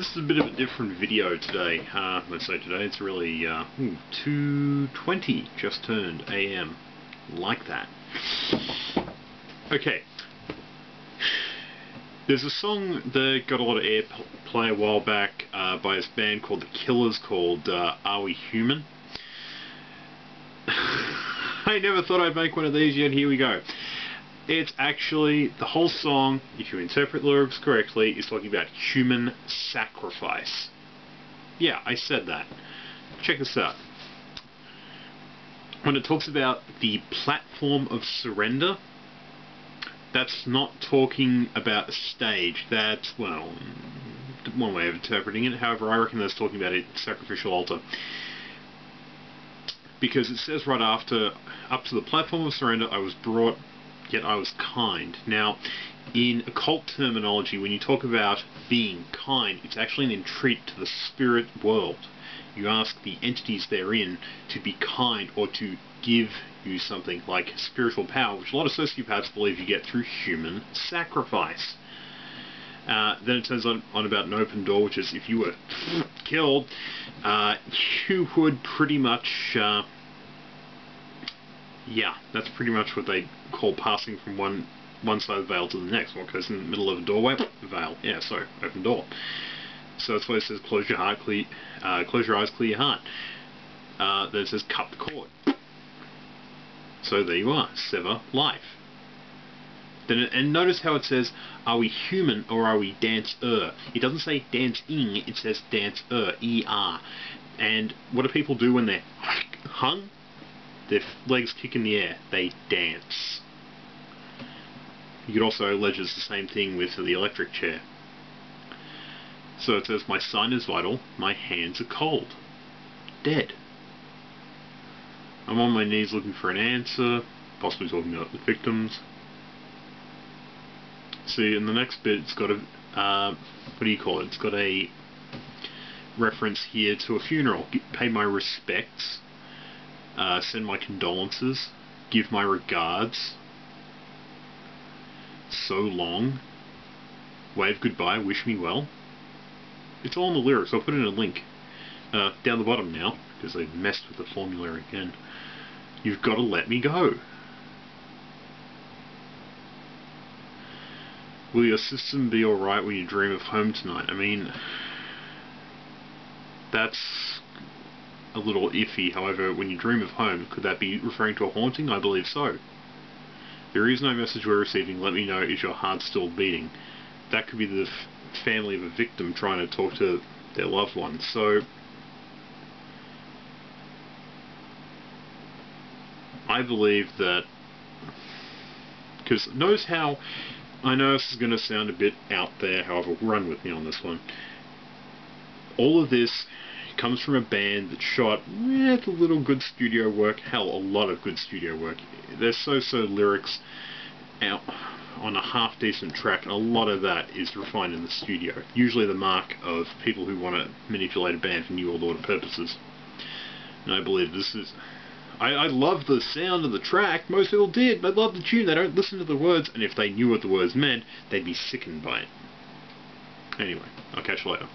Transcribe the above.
This is a bit of a different video today. Let's say today it's really 2:20 just turned AM, like that. Okay, there's a song that got a lot of airplay a while back by this band called The Killers called Are We Human? I never thought I'd make one of these, yet here we go. It's actually, the whole song, if you interpret the lyrics correctly, is talking about human sacrifice. Yeah, I said that. Check this out. When it talks about the platform of surrender, that's not talking about a stage. That's, well, one way of interpreting it. However, I reckon that's talking about a sacrificial altar. Because it says right after, up to the platform of surrender, I was brought, yet I was kind. Now, in occult terminology, when you talk about being kind, it's actually an entreat to the spirit world. You ask the entities therein to be kind or to give you something like spiritual power, which a lot of sociopaths believe you get through human sacrifice. Then it turns on about an open door, which is if you were killed, you would pretty much, yeah, that's pretty much what they call passing from one side of the veil to the next. What goes in the middle of a doorway? Veil. Yeah, so open door. So that's why it says close your heart, close your eyes, clear your heart. Then it says cut the cord. So there you are, sever life. Then and notice how it says, are we human or are we dancer? It doesn't say dancing, it says dancer, E-R. And what do people do when they're hung? Their legs kick in the air, they dance. You could also allege it's the same thing with the electric chair. So it says, my sign is vital, my hands are cold. Dead. I'm on my knees looking for an answer, possibly talking about the victims. See, in the next bit, it's got a, what do you call it? It's got a reference here to a funeral. Pay my respects, send my condolences, give my regards, so long, wave goodbye, wish me well. It's all in the lyrics. I'll put in a link down the bottom now, because they've messed with the formula again. You've got to let me go. Will your system be alright when you dream of home tonight? I mean, that's a little iffy. However, when you dream of home, could that be referring to a haunting? I believe so. There is no message we're receiving. Let me know, is your heart still beating? That could be the family of a victim trying to talk to their loved one. So, I believe that, because notice how, I know this is going to sound a bit out there, however, run with me on this one. All of this comes from a band that shot a little good studio work, hell, a lot of good studio work. There's so lyrics out on a half-decent track, and a lot of that is refined in the studio. Usually the mark of people who want to manipulate a band for New World Order purposes. And I believe this is... I love the sound of the track. Most people did. They love the tune. They don't listen to the words, and if they knew what the words meant, they'd be sickened by it. Anyway, I'll catch you later.